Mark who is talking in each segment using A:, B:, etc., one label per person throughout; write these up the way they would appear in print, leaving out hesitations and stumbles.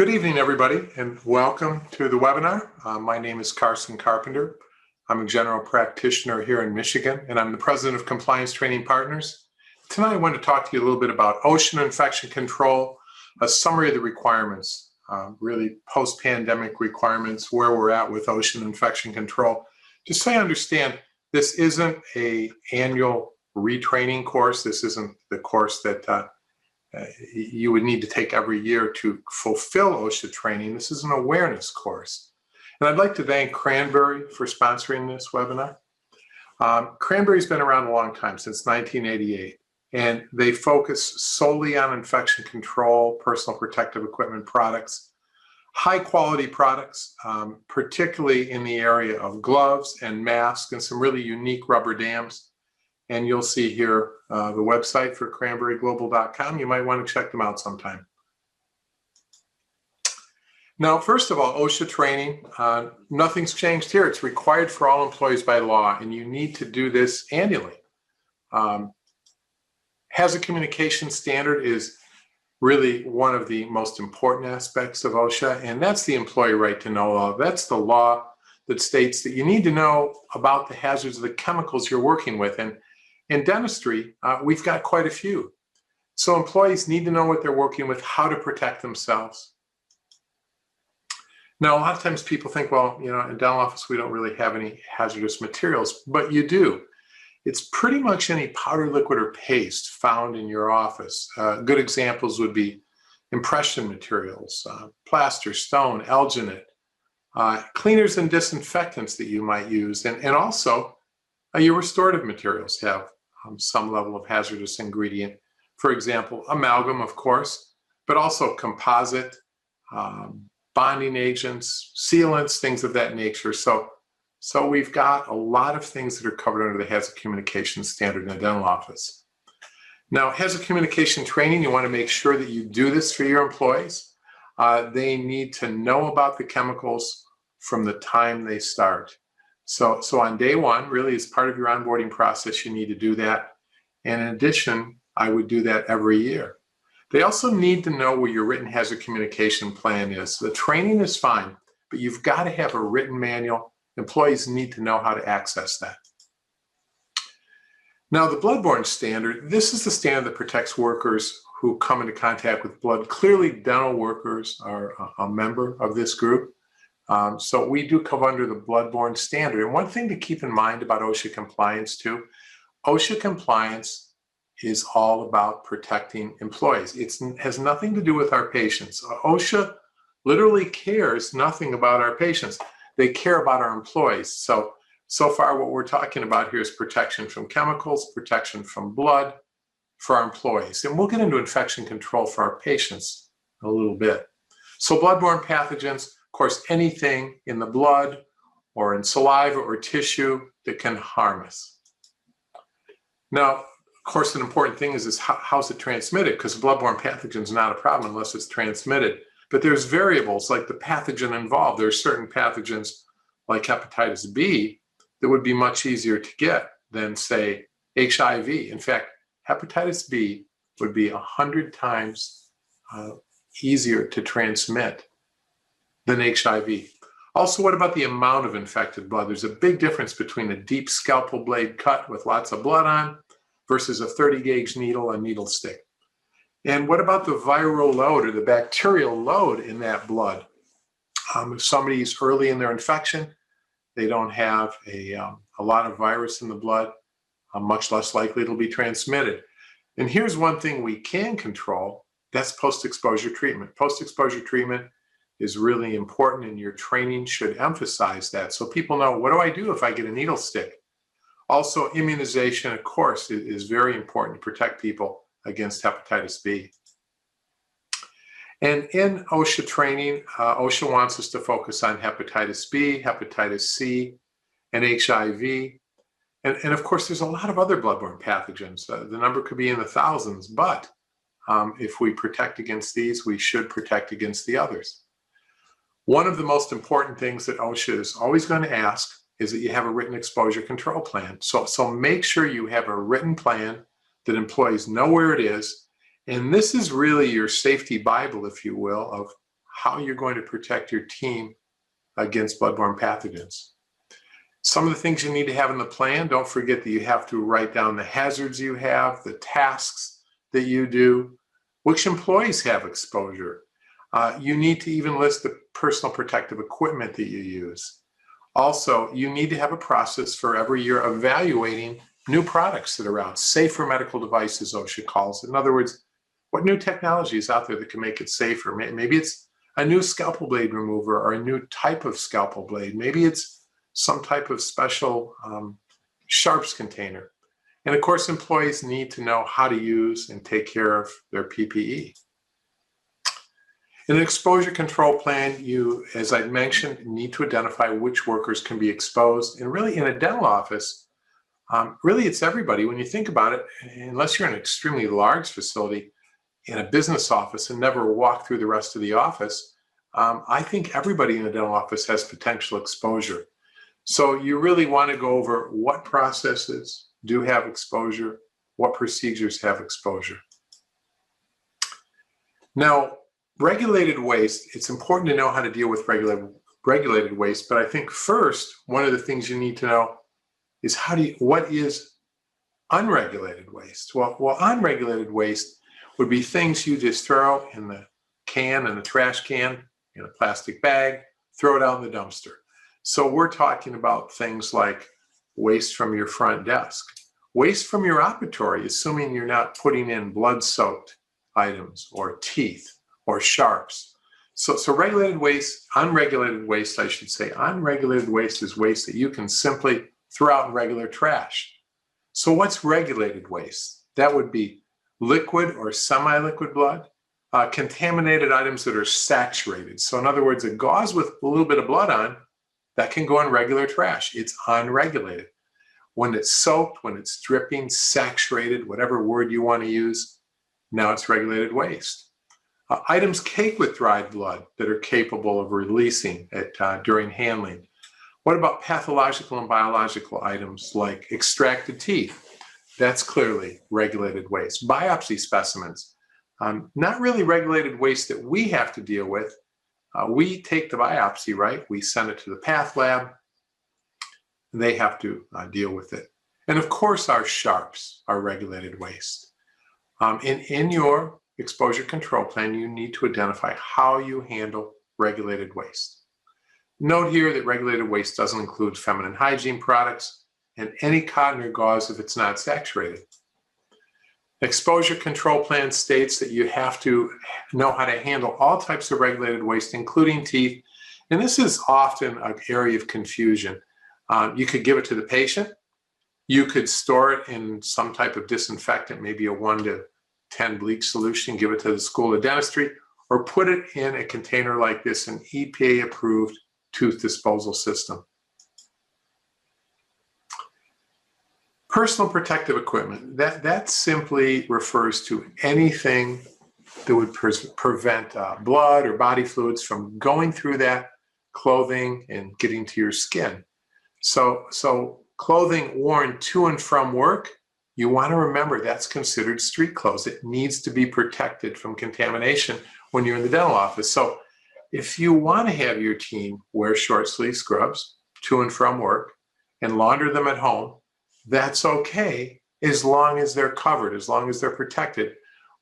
A: Good evening, everybody, and welcome to the webinar. My name is Carson Carpenter. I'm a general practitioner here in Michigan, and I'm the president of Compliance Training Partners. Tonight, I want to talk to you a little bit about OSHA and infection control, a summary of the requirements, really post-pandemic requirements, where we're at with OSHA and infection control. Just so you understand, this isn't an annual retraining course. This isn't the course that you would need to take every year to fulfill OSHA training. This is an awareness course. And I'd like to thank Cranberry for sponsoring this webinar. Cranberry's been around a long time, since 1988, and they focus solely on infection control, personal protective equipment products, high quality products, particularly in the area of gloves and masks and some really unique rubber dams. And you'll see here the website for cranberryglobal.com. You might want to check them out sometime. Now, first of all, OSHA training, nothing's changed here. It's required for all employees by law, and you need to do this annually. Hazard communication standard is really one of the most important aspects of OSHA, and that's the employee right to know law. That's the law that states that you need to know about the hazards of the chemicals you're working with. And in dentistry, we've got quite a few. So employees need to know what they're working with, how to protect themselves. Now, a lot of times people think, well, in dental office, we don't really have any hazardous materials, but you do. It's pretty much any powder, liquid, or paste found in your office. Good examples would be impression materials, plaster, stone, alginate, cleaners and disinfectants that you might use, and also your restorative materials have some level of hazardous ingredient. For example, amalgam, of course, but also composite, bonding agents, sealants, things of that nature. So we've got a lot of things that are covered under the hazard communication standard in the dental office. Now, hazard communication training, you want to make sure that you do this for your employees. They need to know about the chemicals from the time they start. So on day one, really as part of your onboarding process, you need to do that. And in addition, I would do that every year. They also need to know where your written hazard communication plan is. The training is fine, but you've got to have a written manual. Employees need to know how to access that. Now, the Bloodborne standard, this is the standard that protects workers who come into contact with blood. Clearly, dental workers are a member of this group. So we do come under the Bloodborne standard. And one thing to keep in mind about OSHA compliance too, OSHA compliance is all about protecting employees. It has nothing to do with our patients. OSHA literally cares nothing about our patients. They care about our employees. So far what we're talking about here is protection from chemicals, protection from blood for our employees. And we'll get into infection control for our patients in a little bit. So bloodborne pathogens, of course, anything in the blood or in saliva or tissue that can harm us. Now, of course, an important thing is how's it transmitted? Because bloodborne pathogen is not a problem unless it's transmitted. But there's variables like the pathogen involved. There are certain pathogens like hepatitis B that would be much easier to get than, say, HIV. In fact, hepatitis B would be 100 times easier to transmit than HIV. Also, what about the amount of infected blood? There's a big difference between a deep scalpel blade cut with lots of blood on versus a 30-gauge needle and needle stick. And what about the viral load or the bacterial load in that blood? If somebody's early in their infection, they don't have a lot of virus in the blood, much less likely it'll be transmitted. And here's one thing we can control, that's post-exposure treatment. Post-exposure treatment is really important, and your training should emphasize that. So people know, what do I do if I get a needle stick? Also, immunization, of course, is very important to protect people against hepatitis B. And in OSHA training, OSHA wants us to focus on hepatitis B, hepatitis C, and HIV. And of course, there's a lot of other bloodborne pathogens. The number could be in the thousands, but if we protect against these, we should protect against the others. One of the most important things that OSHA is always going to ask is that you have a written exposure control plan. So make sure you have a written plan that employees know where it is. And this is really your safety Bible, if you will, of how you're going to protect your team against bloodborne pathogens. Some of the things you need to have in the plan, don't forget that you have to write down the hazards you have, the tasks that you do, which employees have exposure. You need to even list the personal protective equipment that you use. Also, you need to have a process for every year evaluating new products that are out, safer medical devices, OSHA calls it. In other words, what new technology is out there that can make it safer? Maybe it's a new scalpel blade remover or a new type of scalpel blade. Maybe it's some type of special sharps container. And of course, employees need to know how to use and take care of their PPE. In an exposure control plan, you, as I mentioned, need to identify which workers can be exposed. And really, in a dental office, really it's everybody. When you think about it, unless you're in an extremely large facility, in a business office and never walk through the rest of the office, I think everybody in the dental office has potential exposure. So you really want to go over what processes do have exposure, what procedures have exposure. Now, regulated waste, it's important to know how to deal with regulated waste, but I think first, one of the things you need to know is what is unregulated waste? Well, unregulated waste would be things you just throw in the can, in the trash can, in a plastic bag, throw it out in the dumpster. So we're talking about things like waste from your front desk, waste from your operatory, assuming you're not putting in blood-soaked items or teeth or sharps. So regulated waste, unregulated waste, I should say, unregulated waste is waste that you can simply throw out in regular trash. So what's regulated waste? That would be liquid or semi-liquid blood, contaminated items that are saturated. So in other words, a gauze with a little bit of blood on, that can go in regular trash. It's unregulated. When it's soaked, when it's dripping, saturated, whatever word you want to use, now it's regulated waste. Items caked with dried blood that are capable of releasing it during handling. What about pathological and biological items like extracted teeth? That's clearly regulated waste. Biopsy specimens, not really regulated waste that we have to deal with. We take the biopsy, right? We send it to the path lab. They have to deal with it. And of course, our sharps are regulated waste. In your exposure control plan, you need to identify how you handle regulated waste. Note here that regulated waste doesn't include feminine hygiene products and any cotton or gauze if it's not saturated. Exposure control plan states that you have to know how to handle all types of regulated waste, including teeth. And this is often an area of confusion. You could give it to the patient. You could store it in some type of disinfectant, maybe a 1 to 10 bleach solution, give it to the School of Dentistry, or put it in a container like this, an EPA-approved tooth disposal system. Personal protective equipment, that simply refers to anything that would prevent blood or body fluids from going through that clothing and getting to your skin. So clothing worn to and from work, you want to remember that's considered street clothes. It needs to be protected from contamination when you're in the dental office. So if you want to have your team wear short sleeve scrubs to and from work and launder them at home, that's okay as long as they're covered, as long as they're protected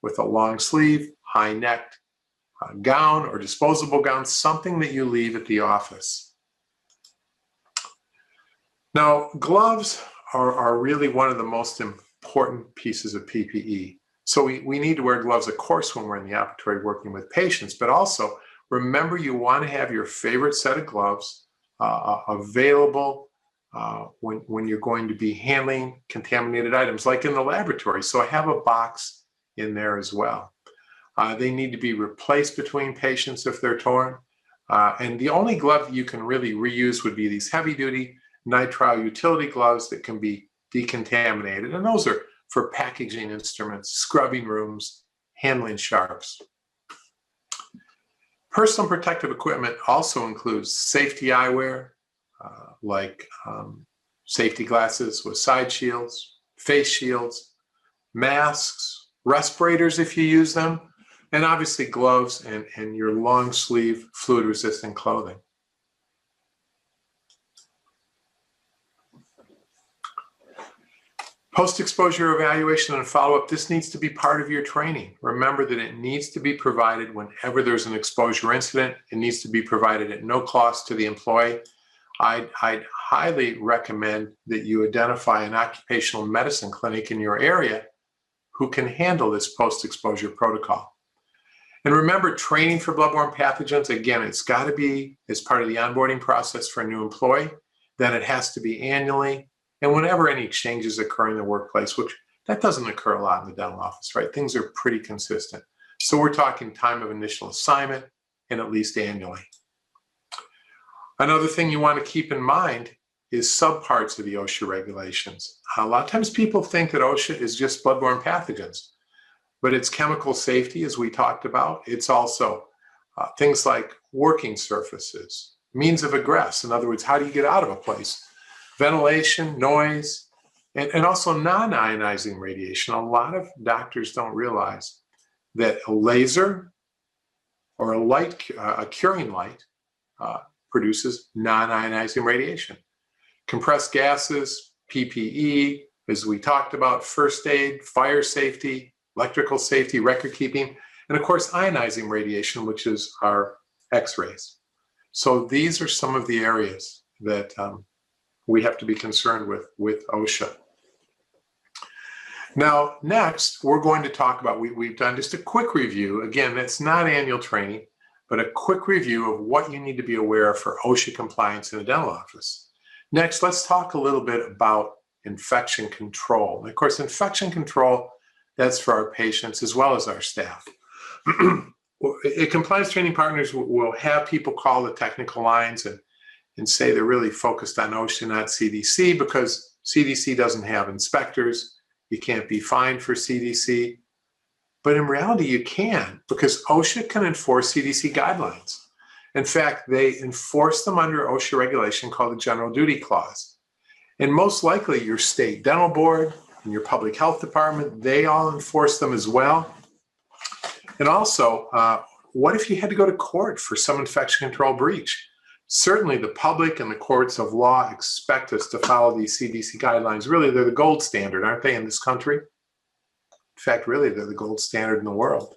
A: with a long sleeve, high necked gown or disposable gown, something that you leave at the office. Now, gloves are really one of the most important pieces of PPE. So we need to wear gloves, of course, when we're in the operatory working with patients, but also remember you want to have your favorite set of gloves available when you're going to be handling contaminated items, like in the laboratory. So I have a box in there as well. They need to be replaced between patients if they're torn. And the only glove that you can really reuse would be these heavy-duty nitrile utility gloves that can be decontaminated. And those are for packaging instruments, scrubbing rooms, handling sharps. Personal protective equipment also includes safety eyewear, like safety glasses with side shields, face shields, masks, respirators if you use them, and obviously gloves and your long sleeve fluid resistant clothing. Post-exposure evaluation and follow-up, this needs to be part of your training. Remember that it needs to be provided whenever there's an exposure incident. It needs to be provided at no cost to the employee. I'd highly recommend that you identify an occupational medicine clinic in your area who can handle this post-exposure protocol. And remember, training for bloodborne pathogens, again, it's got to be as part of the onboarding process for a new employee. Then it has to be annually. And whenever any changes occur in the workplace, which that doesn't occur a lot in the dental office, right? Things are pretty consistent. So we're talking time of initial assignment and at least annually. Another thing you want to keep in mind is subparts of the OSHA regulations. A lot of times people think that OSHA is just bloodborne pathogens, but it's chemical safety, as we talked about. It's also things like working surfaces, means of egress. In other words, how do you get out of a place? Ventilation, noise, and also non-ionizing radiation. A lot of doctors don't realize that a laser or a curing light produces non-ionizing radiation. Compressed gases, PPE, as we talked about, first aid, fire safety, electrical safety, record keeping, and of course ionizing radiation, which is our X-rays. So these are some of the areas that we have to be concerned with OSHA. Now, next, we're going to talk about, we've done just a quick review. Again, that's not annual training, but a quick review of what you need to be aware of for OSHA compliance in a dental office. Next, let's talk a little bit about infection control. And of course, infection control, that's for our patients as well as our staff. Compliance training partners will have people call the technical lines and say they're really focused on OSHA, not CDC, because CDC doesn't have inspectors. You can't be fined for CDC. But in reality, you can, because OSHA can enforce CDC guidelines. In fact, they enforce them under OSHA regulation called the General Duty Clause. And most likely your state dental board and your public health department, they all enforce them as well. And also, what if you had to go to court for some infection control breach? Certainly the public and the courts of law expect us to follow these CDC guidelines. Really, they're the gold standard, aren't they, in this country? In fact, really, they're the gold standard in the world.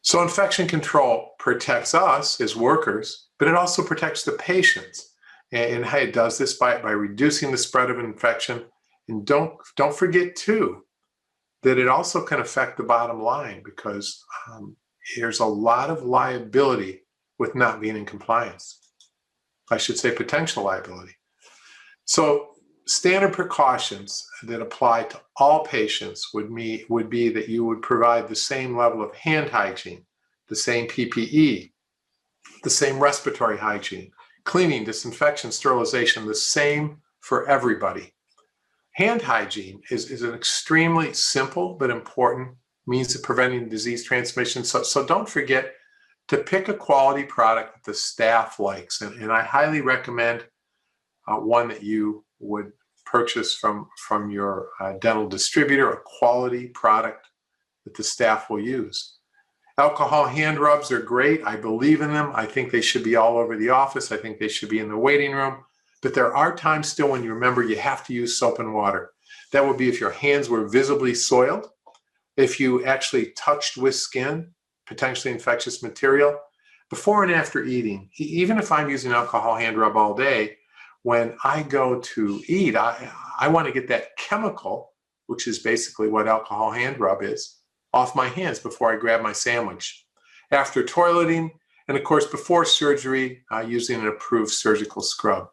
A: So infection control protects us as workers, but it also protects the patients. And how it does this by reducing the spread of infection. And don't forget, too, that it also can affect the bottom line, because there's a lot of liability with not being in compliance. I should say potential liability. So standard precautions that apply to all patients would be that you would provide the same level of hand hygiene, the same PPE, the same respiratory hygiene, cleaning, disinfection, sterilization, the same for everybody. Hand hygiene is an extremely simple but important means of preventing disease transmission. So don't forget to pick a quality product that the staff likes. And I highly recommend one that you would purchase from your dental distributor, a quality product that the staff will use. Alcohol hand rubs are great. I believe in them. I think they should be all over the office. I think they should be in the waiting room. But there are times still when you remember you have to use soap and water. That would be if your hands were visibly soiled, if you actually touched with skin, potentially infectious material, before and after eating. Even if I'm using alcohol hand rub all day, when I go to eat, I want to get that chemical, which is basically what alcohol hand rub is, off my hands before I grab my sandwich. After toileting, and of course before surgery, using an approved surgical scrub.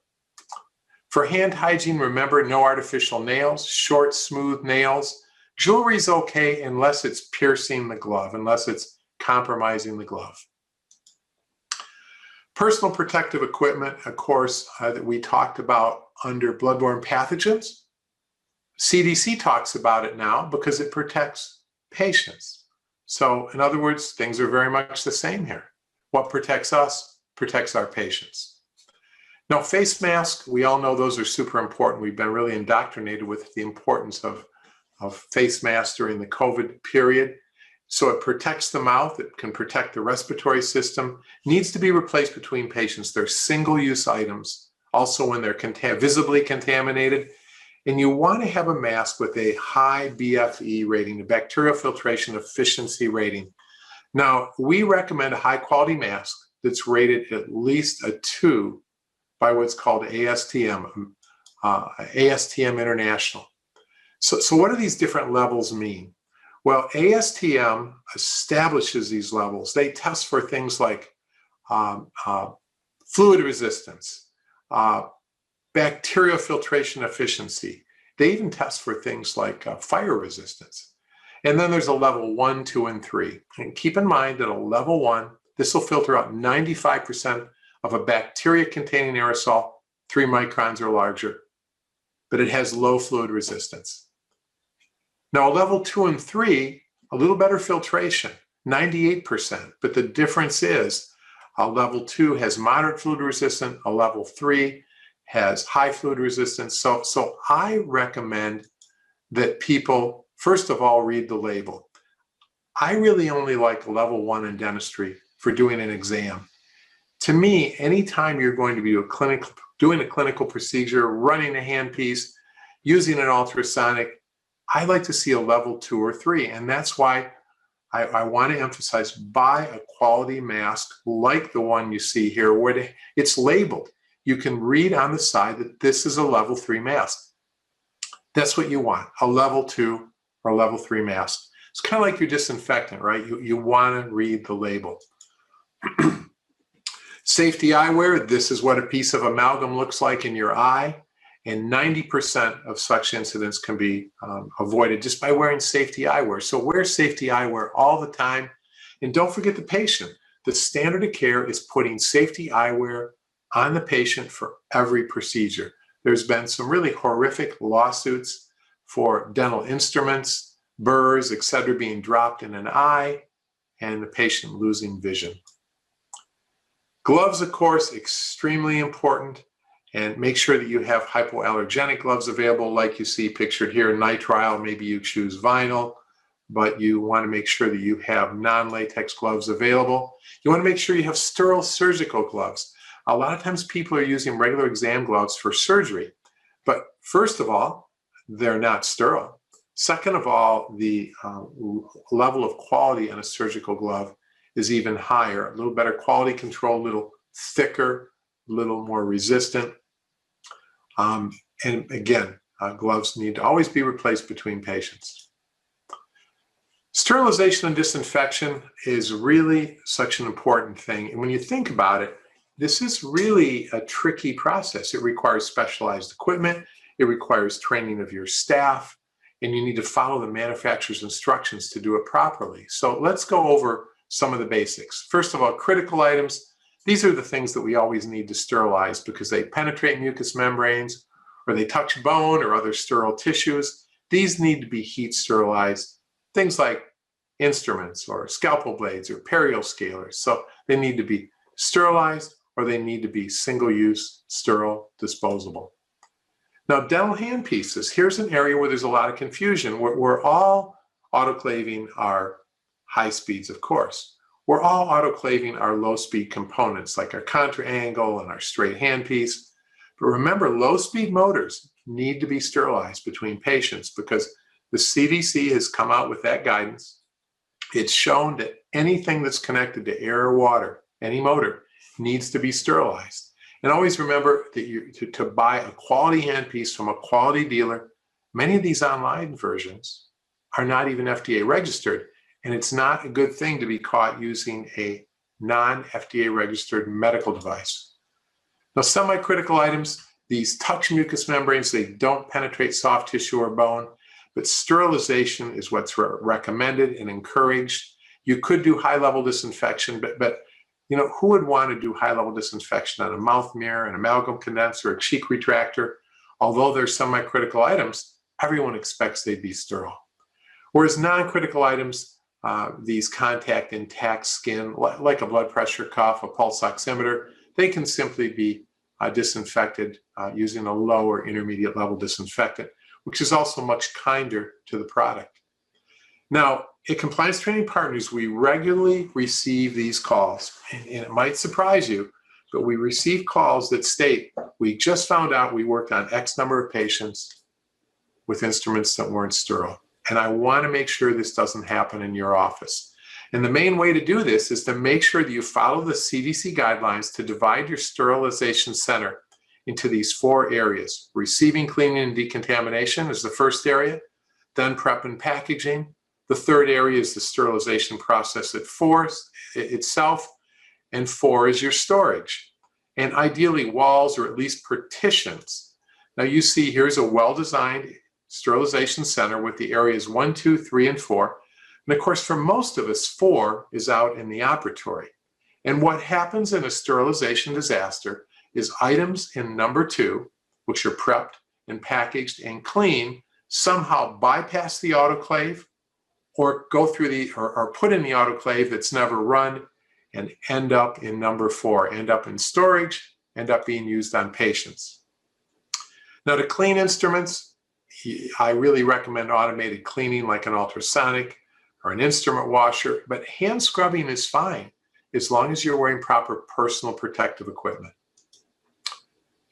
A: For hand hygiene, remember, no artificial nails, short, smooth nails. Jewelry's okay unless it's piercing the glove, unless it's compromising the glove. Personal protective equipment, of course, that we talked about under bloodborne pathogens. CDC talks about it now because it protects patients. So in other words, things are very much the same here. What protects us protects our patients. Now, face masks, we all know those are super important. We've been really indoctrinated with the importance of face masks during the COVID period. So it protects the mouth, it can protect the respiratory system, needs to be replaced between patients. They're single-use items, also when they're visibly contaminated. And you want to have a mask with a high BFE rating, a bacterial filtration efficiency rating. Now, we recommend a high-quality mask that's rated at least a 2 by what's called ASTM, ASTM International. So what do these different levels mean? Well, ASTM establishes these levels. They test for things like fluid resistance, bacterial filtration efficiency. They even test for things like fire resistance. And then there's a level 1, 2, and 3. And keep in mind that a level 1, this will filter out 95% of a bacteria-containing aerosol, 3 microns or larger, but it has low fluid resistance. Now, level 2 and 3, a little better filtration, 98%, but the difference is a level 2 has moderate fluid resistance, a level 3 has high fluid resistance. So I recommend that people, first of all, read the label. I really only like level 1 in dentistry for doing an exam. To me, anytime you're going to be doing a clinical procedure, running a handpiece, using an ultrasonic, I like to see a level 2 or 3. And that's why I want to emphasize, buy a quality mask like the one you see here, where it's labeled. You can read on the side that this is a level 3 mask. That's what you want, a level 2 or level 3 mask. It's kind of like your disinfectant, right? You want to read the label. Safety eyewear, this is what a piece of amalgam looks like in your eye. And 90% of such incidents can be avoided just by wearing safety eyewear. So wear safety eyewear all the time. And don't forget the patient. The standard of care is putting safety eyewear on the patient for every procedure. There's been some really horrific lawsuits for dental instruments, burrs, etc., being dropped in an eye, and the patient losing vision. Gloves, of course, extremely important. And make sure that you have hypoallergenic gloves available, like you see pictured here, nitrile. Maybe you choose vinyl, but you want to make sure that you have non-latex gloves available. You want to make sure you have sterile surgical gloves. A lot of times people are using regular exam gloves for surgery, but first of all, they're not sterile. Second of all, the level of quality on a surgical glove is even higher, a little better quality control, a little thicker, a little more resistant. And again, gloves need to always be replaced between patients. Sterilization and disinfection is really such an important thing. And when you think about it, this is really a tricky process. It requires specialized equipment. It requires training of your staff, and you need to follow the manufacturer's instructions to do it properly. So let's go over some of the basics. First of all, critical items. These are the things that we always need to sterilize because they penetrate mucous membranes, or they touch bone or other sterile tissues. These need to be heat sterilized. Things like instruments or scalpel blades or perial scalers. So they need to be sterilized, or they need to be single-use, sterile, disposable. Now, dental handpieces. Here's an area where there's a lot of confusion. We're all autoclaving our high speeds, of course. We're all autoclaving our low-speed components, like our contra angle and our straight handpiece. But remember, low-speed motors need to be sterilized between patients because the CDC has come out with that guidance. It's shown that anything that's connected to air or water, any motor, needs to be sterilized. And always remember that to buy a quality handpiece from a quality dealer. Many of these online versions are not even FDA registered, and it's not a good thing to be caught using a non-FDA registered medical device. Now, semi-critical items, these touch mucous membranes. They don't penetrate soft tissue or bone, but sterilization is what's recommended and encouraged. You could do high-level disinfection, but you know, who would want to do high-level disinfection on a mouth mirror, an amalgam condenser, a cheek retractor? Although they're semi-critical items, everyone expects they'd be sterile. Whereas non-critical items, these contact intact skin, like a blood pressure cuff, a pulse oximeter, they can simply be disinfected using a low or intermediate level disinfectant, which is also much kinder to the product. Now, at Compliance Training Partners, we regularly receive these calls, and it might surprise you, but we receive calls that state, we just found out we worked on X number of patients with instruments that weren't sterile. And I want to make sure this doesn't happen in your office. And the main way to do this is to make sure that you follow the CDC guidelines to divide your sterilization center into these 4 areas. Receiving, cleaning, and decontamination is the first area, then prep and packaging. The third area is the sterilization process itself, and 4 is your storage. And ideally walls or at least partitions. Now you see here's a well-designed sterilization center with the areas 1, 2, 3, and 4. And of course, for most of us, 4 is out in the operatory. And what happens in a sterilization disaster is items in number 2, which are prepped and packaged and clean, somehow bypass the autoclave or go through or put in the autoclave that's never run and end up in number 4, end up in storage, end up being used on patients. Now to clean instruments, I really recommend automated cleaning like an ultrasonic or an instrument washer, but hand scrubbing is fine as long as you're wearing proper personal protective equipment.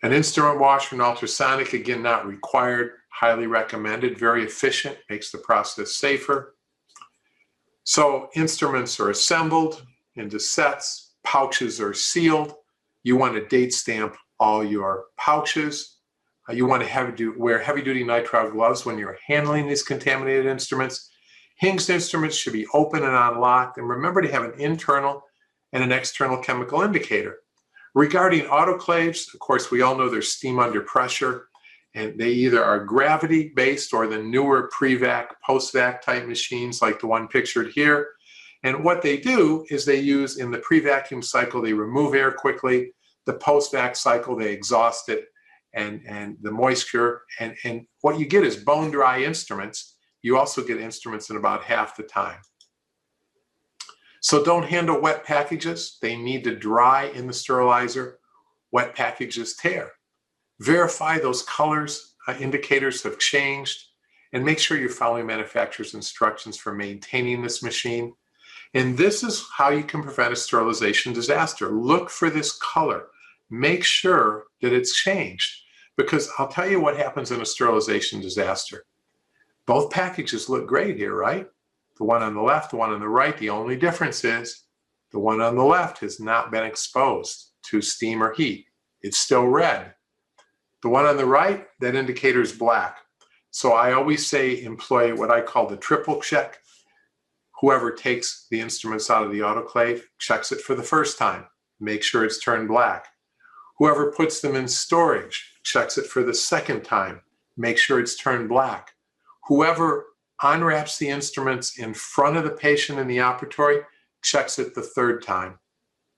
A: An instrument washer and ultrasonic, again, not required, highly recommended, very efficient, makes the process safer. So instruments are assembled into sets, pouches are sealed. You want to date stamp all your pouches. You want to wear heavy-duty nitrile gloves when you're handling these contaminated instruments. Hinged instruments should be open and unlocked, and remember to have an internal and an external chemical indicator. Regarding autoclaves, of course, we all know there's steam under pressure, and they either are gravity-based or the newer pre-vac, post-vac type machines like the one pictured here. And what they do is they use, in the pre-vacuum cycle, they remove air quickly. The post-vac cycle, they exhaust it and the moisture. And what you get is bone-dry instruments. You also get instruments in about half the time. So don't handle wet packages. They need to dry in the sterilizer. Wet packages tear. Verify those colors, indicators have changed, and make sure you're following manufacturer's instructions for maintaining this machine. And this is how you can prevent a sterilization disaster. Look for this color. Make sure that it's changed, because I'll tell you what happens in a sterilization disaster. Both packages look great here, right? The one on the left, the one on the right. The only difference is the one on the left has not been exposed to steam or heat. It's still red. The one on the right, that indicator is black. So I always say employ what I call the triple check. Whoever takes the instruments out of the autoclave checks it for the first time. Make sure it's turned black. Whoever puts them in storage checks it for the second time. Make sure it's turned black. Whoever unwraps the instruments in front of the patient in the operatory checks it the third time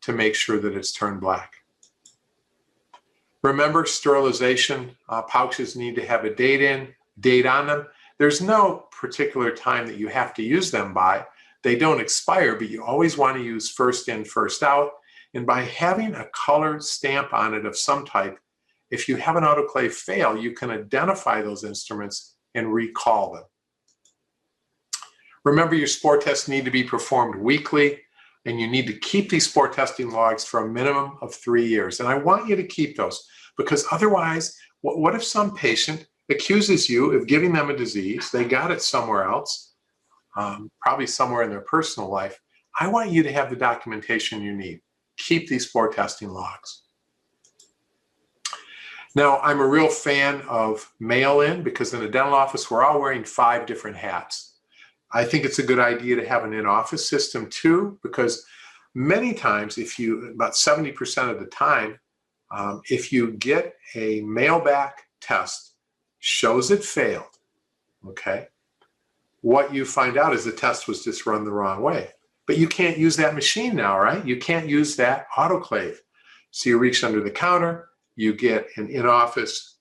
A: to make sure that it's turned black. Remember, sterilization pouches need to have a date on them. There's no particular time that you have to use them by. They don't expire, but you always want to use first in, first out. And by having a colored stamp on it of some type, if you have an autoclave fail, you can identify those instruments and recall them. Remember, your spore tests need to be performed weekly, and you need to keep these spore testing logs for a minimum of 3 years. And I want you to keep those, because otherwise, what if some patient accuses you of giving them a disease, they got it somewhere else, probably somewhere in their personal life. I want you to have the documentation you need. Keep these spore testing logs. Now, I'm a real fan of mail-in, because in a dental office, we're all wearing 5 different hats. I think it's a good idea to have an in-office system too, because many times, about 70% of the time, if you get a mail-back test, shows it failed, okay? What you find out is the test was just run the wrong way. But you can't use that machine now, right? You can't use that autoclave. So you reach under the counter, you get an in-office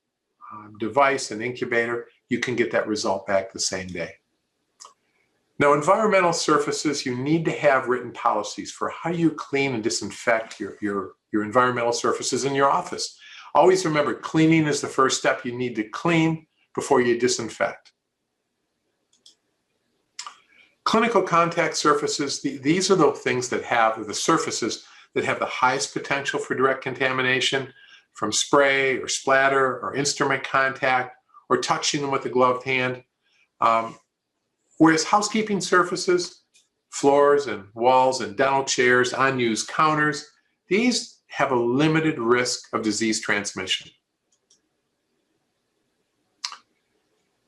A: device, an incubator, you can get that result back the same day. Now, environmental surfaces, you need to have written policies for how you clean and disinfect your environmental surfaces in your office. Always remember, cleaning is the first step. You need to clean before you disinfect. Clinical contact surfaces, these are the things that have the surfaces that have the highest potential for direct contamination from spray or splatter or instrument contact or touching them with a gloved hand. Whereas housekeeping surfaces, floors and walls and dental chairs, unused counters, these have a limited risk of disease transmission.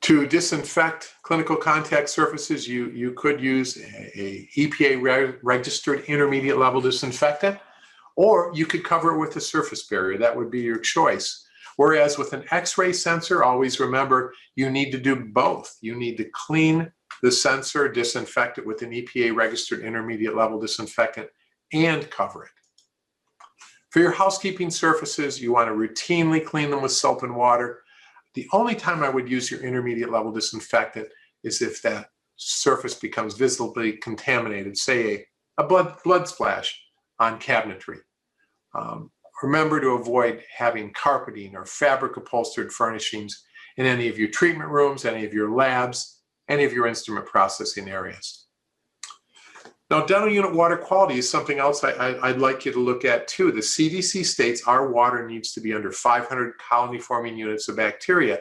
A: To disinfect clinical contact surfaces, you could use a EPA registered intermediate level disinfectant, or you could cover it with a surface barrier. That would be your choice. Whereas with an X-ray sensor, always remember you need to do both. You need to clean the sensor, disinfect it with an EPA registered intermediate level disinfectant, and cover it. For your housekeeping surfaces, you want to routinely clean them with soap and water. The only time I would use your intermediate level disinfectant is if that surface becomes visibly contaminated, say a blood splash on cabinetry. Remember to avoid having carpeting or fabric upholstered furnishings in any of your treatment rooms, any of your labs, any of your instrument processing areas. Now, dental unit water quality is something else I'd like you to look at too. The CDC states our water needs to be under 500 colony-forming units of bacteria.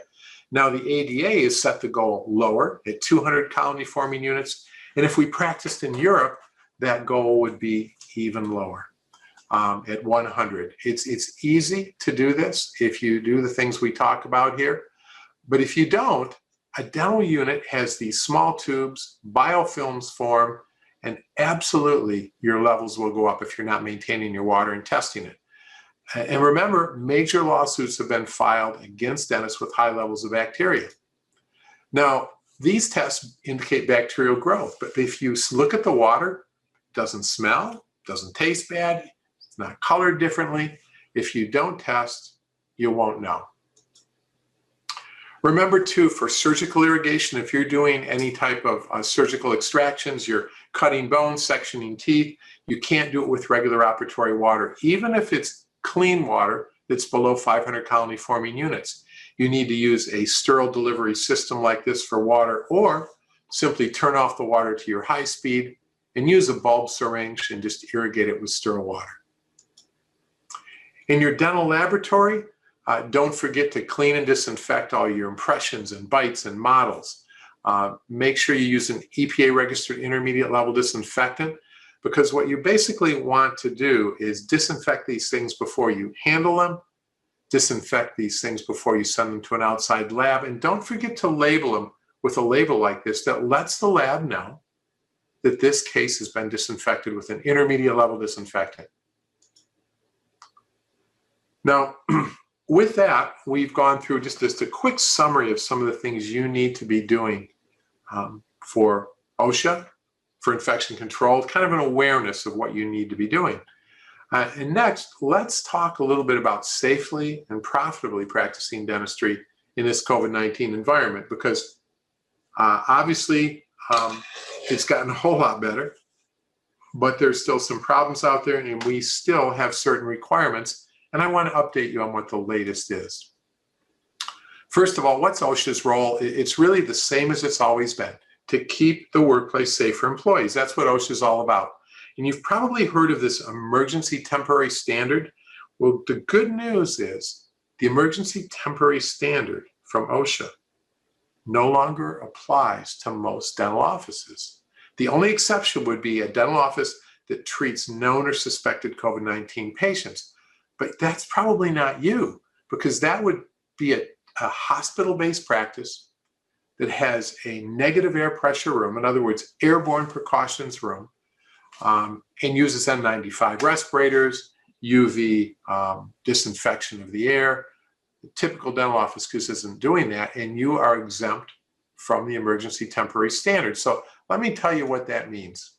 A: Now, the ADA has set the goal lower at 200 colony-forming units. And if we practiced in Europe, that goal would be even lower at 100. It's easy to do this if you do the things we talk about here. But if you don't, a dental unit has these small tubes, biofilms form, and absolutely your levels will go up if you're not maintaining your water and testing it. And remember, major lawsuits have been filed against dentists with high levels of bacteria. Now, these tests indicate bacterial growth, but if you look at the water, it doesn't smell, doesn't taste bad, it's not colored differently. If you don't test, you won't know. Remember too, for surgical irrigation, if you're doing any type of surgical extractions, you're cutting bones, sectioning teeth, you can't do it with regular operatory water, even if it's clean water that's below 500 colony forming units. You need to use a sterile delivery system like this for water, or simply turn off the water to your high speed and use a bulb syringe and just irrigate it with sterile water. In your dental laboratory, don't forget to clean and disinfect all your impressions and bites and models. Make sure you use an EPA registered intermediate level disinfectant, because what you basically want to do is disinfect these things before you handle them, disinfect these things before you send them to an outside lab, and don't forget to label them with a label like this that lets the lab know that this case has been disinfected with an intermediate level disinfectant. Now, with that, we've gone through just a quick summary of some of the things you need to be doing for OSHA, for infection control, kind of an awareness of what you need to be doing. And next, let's talk a little bit about safely and profitably practicing dentistry in this COVID-19 environment, because obviously it's gotten a whole lot better, but there's still some problems out there, and we still have certain requirements. And I want to update you on what the latest is. First of all, what's OSHA's role? It's really the same as it's always been, to keep the workplace safe for employees. That's what OSHA is all about. And you've probably heard of this emergency temporary standard. Well, the good news is the emergency temporary standard from OSHA no longer applies to most dental offices. The only exception would be a dental office that treats known or suspected COVID-19 patients. But that's probably not you, because that would be a hospital-based practice that has a negative air pressure room, in other words, airborne precautions room, and uses N95 respirators, UV disinfection of the air. The typical dental office isn't doing that, and you are exempt from the emergency temporary standard. So let me tell you what that means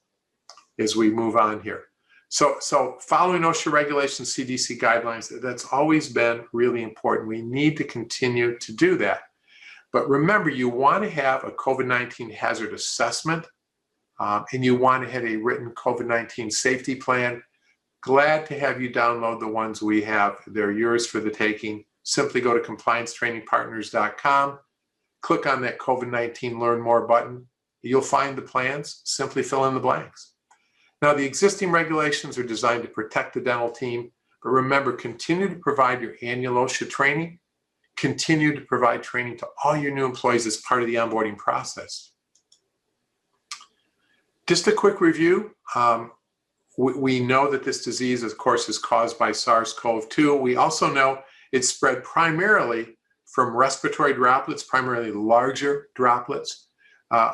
A: as we move on here. So following OSHA regulations, CDC guidelines, that's always been really important. We need to continue to do that. But remember, you want to have a COVID-19 hazard assessment, and you want to have a written COVID-19 safety plan. Glad to have you download the ones we have. They're yours for the taking. Simply go to compliancetrainingpartners.com, click on that COVID-19 Learn More button, You'll find the plans, simply fill in the blanks. Now, the existing regulations are designed to protect the dental team, but remember, continue to provide your annual OSHA training. Continue to provide training to all your new employees as part of the onboarding process. Just a quick review. We know that this disease, of course, is caused by SARS-CoV-2. We also know it's spread primarily from respiratory droplets, primarily larger droplets.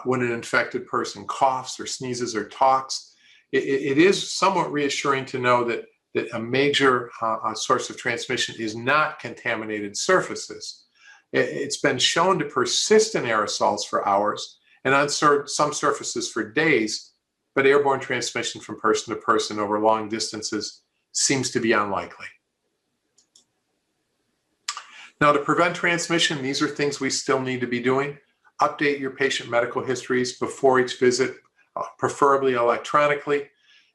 A: When an infected person coughs or sneezes or talks, it is somewhat reassuring to know that a major source of transmission is not contaminated surfaces. It's been shown to persist in aerosols for hours and on some surfaces for days, but airborne transmission from person to person over long distances seems to be unlikely. Now, to prevent transmission, these are things we still need to be doing. Update your patient medical histories before each visit, preferably electronically.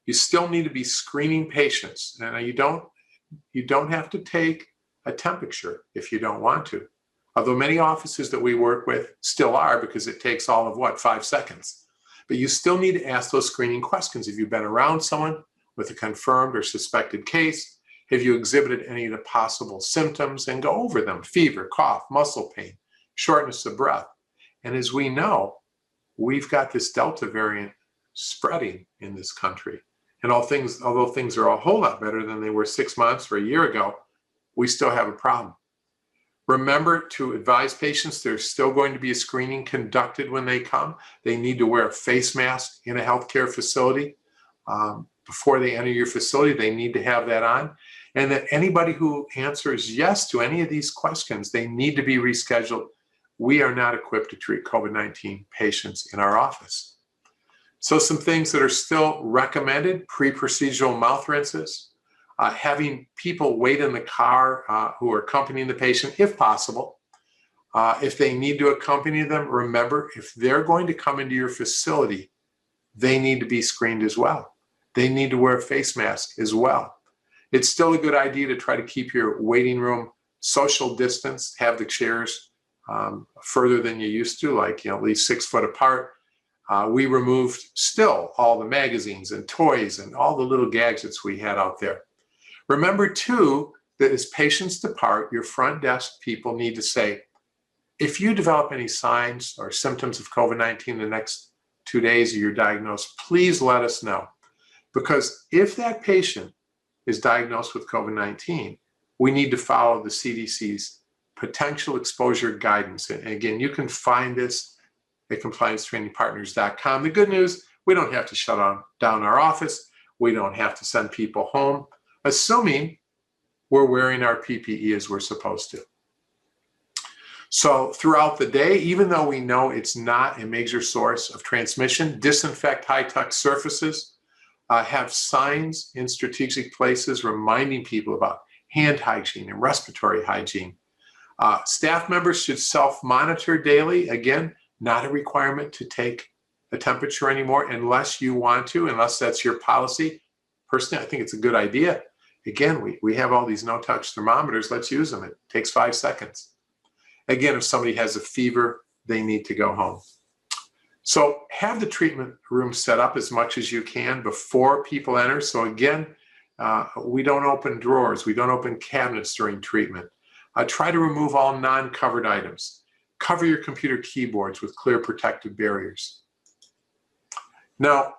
A: You still need to be screening patients. And you don't have to take a temperature if you don't want to. Although many offices that we work with still are, because it takes all of 5 seconds. But you still need to ask those screening questions. Have you been around someone with a confirmed or suspected case? Have you exhibited any of the possible symptoms? And go over them: fever, cough, muscle pain, shortness of breath. And as we know, we've got this Delta variant spreading in this country. And although things are a whole lot better than they were 6 months or a year ago, we still have a problem. Remember to advise patients there's still going to be a screening conducted when they come. They need to wear a face mask in a healthcare facility. Before they enter your facility, they need to have that on. And that anybody who answers yes to any of these questions, they need to be rescheduled. We are not equipped to treat COVID-19 patients in our office. So some things that are still recommended: pre-procedural mouth rinses, having people wait in the car who are accompanying the patient, if possible. If they need to accompany them, remember, if they're going to come into your facility, they need to be screened as well. They need to wear a face mask as well. It's still a good idea to try to keep your waiting room social distance, have the chairs further than you used to, like at least 6 foot apart. We removed still all the magazines and toys and all the little gadgets we had out there. Remember too, that as patients depart, your front desk people need to say, if you develop any signs or symptoms of COVID-19 the next 2 days or you're diagnosed, please let us know. Because if that patient is diagnosed with COVID-19, we need to follow the CDC's potential exposure guidance. And again, you can find this at compliancetrainingpartners.com. The good news, we don't have to shut down our office. We don't have to send people home, assuming we're wearing our PPE as we're supposed to. So throughout the day, even though we know it's not a major source of transmission, disinfect high-touch surfaces, have signs in strategic places reminding people about hand hygiene and respiratory hygiene. Staff members should self-monitor daily. Again, not a requirement to take a temperature anymore unless you want to, unless that's your policy. Personally, I think it's a good idea. Again, we have all these no-touch thermometers. Let's use them. It takes 5 seconds. Again, if somebody has a fever, they need to go home. So have the treatment room set up as much as you can before people enter. So again, we don't open drawers. We don't open cabinets during treatment. Try to remove all non-covered items. Cover your computer keyboards with clear protective barriers. Now,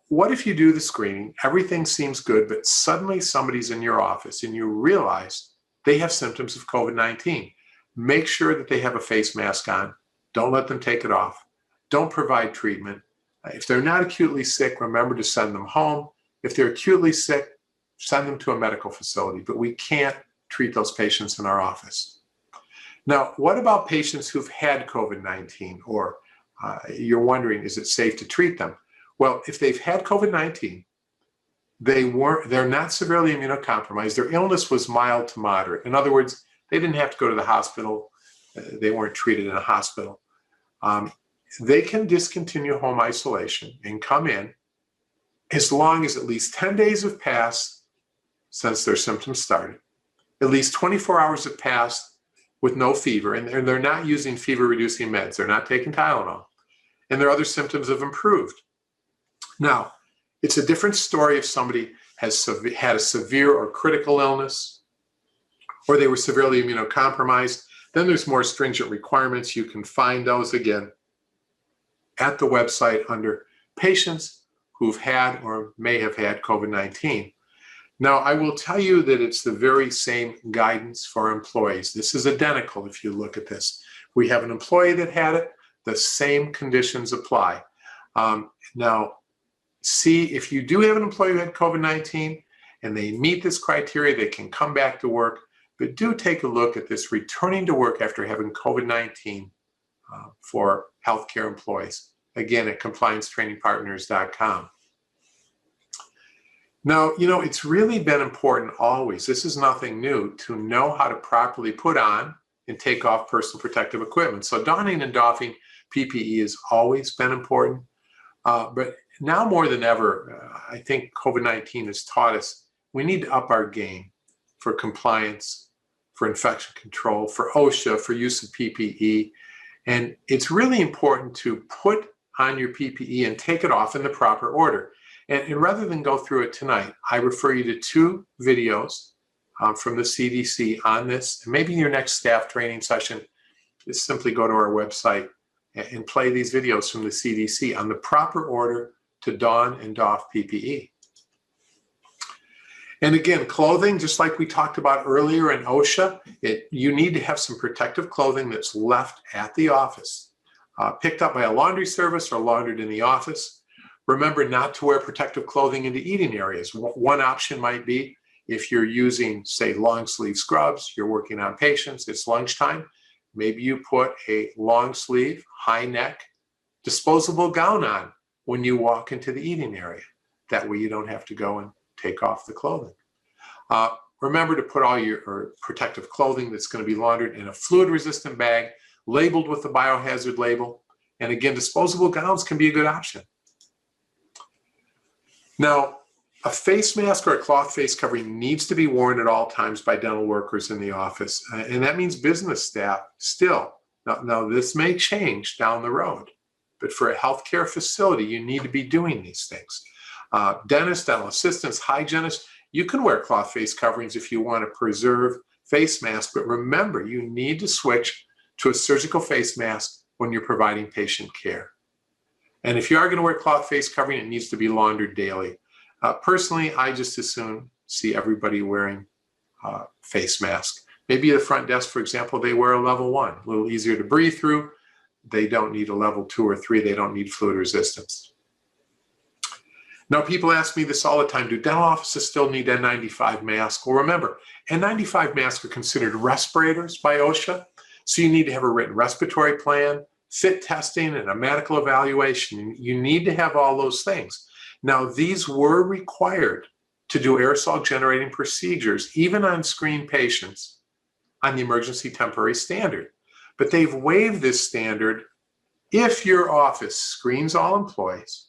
A: what if you do the screening, everything seems good, but suddenly somebody's in your office and you realize they have symptoms of COVID-19? Make sure that they have a face mask on. Don't let them take it off. Don't provide treatment. If they're not acutely sick, remember to send them home. If they're acutely sick, send them to a medical facility, but we can't treat those patients in our office. Now, what about patients who've had COVID-19, or you're wondering, is it safe to treat them? Well, if they've had COVID-19, they're not severely immunocompromised. Their illness was mild to moderate. In other words, they didn't have to go to the hospital. They weren't treated in a hospital. They can discontinue home isolation and come in as long as at least 10 days have passed since their symptoms started. At least 24 hours have passed with no fever, and they're not using fever-reducing meds. They're not taking Tylenol. and their other symptoms have improved. Now, it's a different story if somebody has had a severe or critical illness, or they were severely immunocompromised. Then there's more stringent requirements. You can find those again at the website under patients who've had or may have had COVID-19. Now, I will tell you that it's the very same guidance for employees. This is identical if you look at this. We have an employee that had it, the same conditions apply. Now, see, if you do have an employee who had COVID-19 and they meet this criteria, they can come back to work. But do take a look at this returning to work after having COVID-19 for healthcare employees. Again, at compliancetrainingpartners.com. Now, it's really been important always, this is nothing new, to know how to properly put on and take off personal protective equipment. So donning and doffing PPE has always been important. But now more than ever, I think COVID-19 has taught us we need to up our game for compliance, for infection control, for OSHA, for use of PPE. And it's really important to put on your PPE and take it off in the proper order. And rather than go through it tonight, I refer you to 2 videos from the CDC on this. And maybe your next staff training session is simply go to our website and play these videos from the CDC on the proper order to don and doff PPE. And again, clothing, just like we talked about earlier in OSHA, you need to have some protective clothing that's left at the office, picked up by a laundry service or laundered in the office. Remember not to wear protective clothing into eating areas. One option might be if you're using, say, long sleeve scrubs, you're working on patients, it's lunchtime, maybe you put a long sleeve, high neck, disposable gown on when you walk into the eating area. That way you don't have to go and take off the clothing. Remember to put all your protective clothing that's going to be laundered in a fluid-resistant bag, labeled with the biohazard label. And again, disposable gowns can be a good option. Now, a face mask or a cloth face covering needs to be worn at all times by dental workers in the office, and that means business staff still. Now this may change down the road, but for a healthcare facility, you need to be doing these things. Dentists, dental assistants, hygienists, you can wear cloth face coverings if you want to preserve face masks, but remember, you need to switch to a surgical face mask when you're providing patient care. And if you are going to wear cloth face covering, it needs to be laundered daily. Personally, I just as soon see everybody wearing face masks. Maybe the front desk, for example, they wear a level 1, a little easier to breathe through. They don't need a level 2 or 3. They don't need fluid resistance. Now, people ask me this all the time, do dental offices still need N95 masks? Well, remember, N95 masks are considered respirators by OSHA, so you need to have a written respiratory plan, fit testing, and a medical evaluation. You need to have all those things. Now, these were required to do aerosol generating procedures, even on screened patients, on the emergency temporary standard. But they've waived this standard if your office screens all employees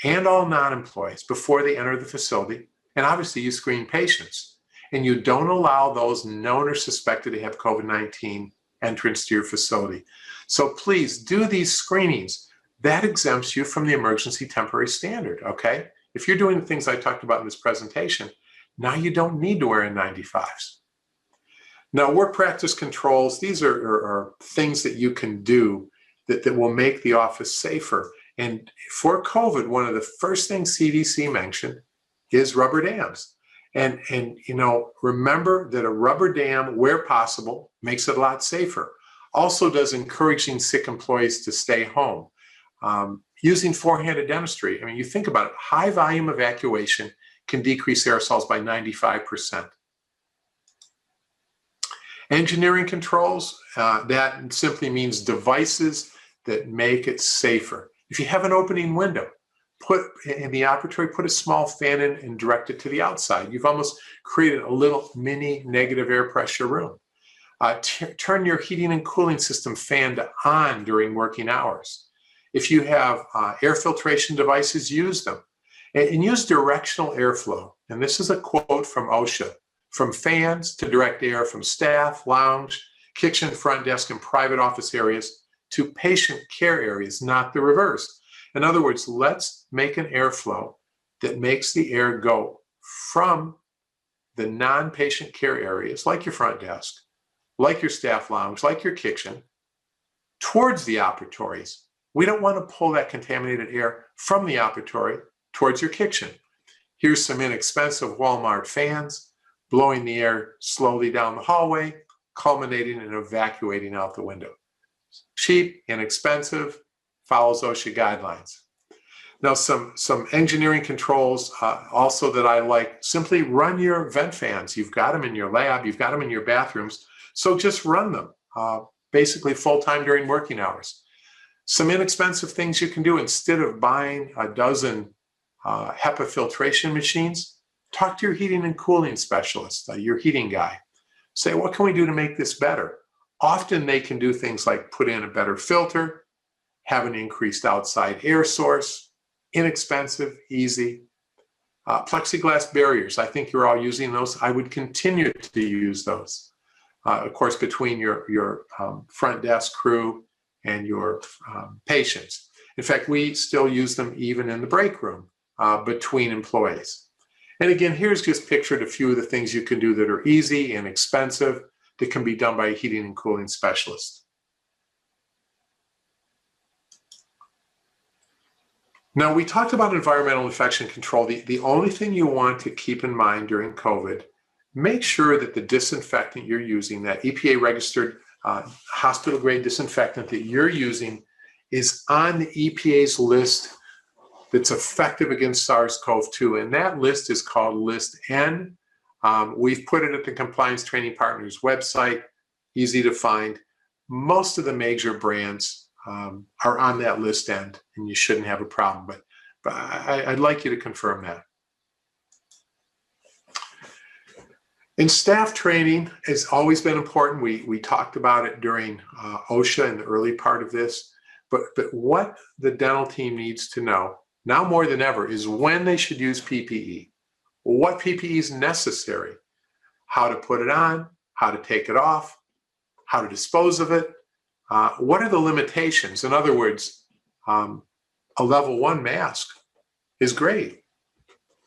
A: and all non-employees before they enter the facility, and obviously you screen patients, and you don't allow those known or suspected to have COVID-19 entrance to your facility. So please do these screenings. That exempts you from the emergency temporary standard, okay? If you're doing the things I talked about in this presentation, now you don't need to wear N95s. Now, work practice controls, these are things that you can do that will make the office safer. And for COVID, one of the first things CDC mentioned is rubber dams. And remember that a rubber dam, where possible, makes it a lot safer. Also does encouraging sick employees to stay home. Using four-handed dentistry, I mean, you think about it, high volume evacuation can decrease aerosols by 95%. Engineering controls, that simply means devices that make it safer. If you have an opening window, put in the operatory, put a small fan in and direct it to the outside. You've almost created a little mini negative air pressure room. Turn your heating and cooling system fan to on during working hours. If you have air filtration devices, use them. And use directional airflow. And this is a quote from OSHA. From fans to direct air from staff, lounge, kitchen, front desk, and private office areas to patient care areas, not the reverse. In other words, let's make an airflow that makes the air go from the non-patient care areas, like your front desk, like your staff lounge, like your kitchen, towards the operatories. We don't want to pull that contaminated air from the operatory towards your kitchen. Here's some inexpensive Walmart fans blowing the air slowly down the hallway, culminating in evacuating out the window. Cheap, inexpensive, follows OSHA guidelines. Now, some engineering controls also that I like, simply run your vent fans. You've got them in your lab, you've got them in your bathrooms, so just run them, basically full-time during working hours. Some inexpensive things you can do, instead of buying a dozen HEPA filtration machines, talk to your heating and cooling specialist, your heating guy. Say, what can we do to make this better? Often they can do things like put in a better filter, have an increased outside air source, inexpensive, easy. Plexiglass barriers, I think you're all using those. I would continue to use those. Of course, between your front desk crew and your patients. In fact, we still use them even in the break room between employees. And again, here's just pictured a few of the things you can do that are easy and inexpensive that can be done by a heating and cooling specialist. Now, we talked about environmental infection control. The only thing you want to keep in mind during COVID, make sure that the disinfectant you're using, that EPA-registered hospital-grade disinfectant that you're using, is on the EPA's list that's effective against SARS-CoV-2, and that list is called List N. We've put it at the Compliance Training Partners website, easy to find. Most of the major brands are on that list N, and you shouldn't have a problem, but I'd like you to confirm that. And staff training has always been important. We talked about it during OSHA in the early part of this, but what the dental team needs to know, now more than ever, is when they should use PPE, what PPE is necessary, how to put it on, how to take it off, how to dispose of it, what are the limitations? In other words, a level 1 mask is great,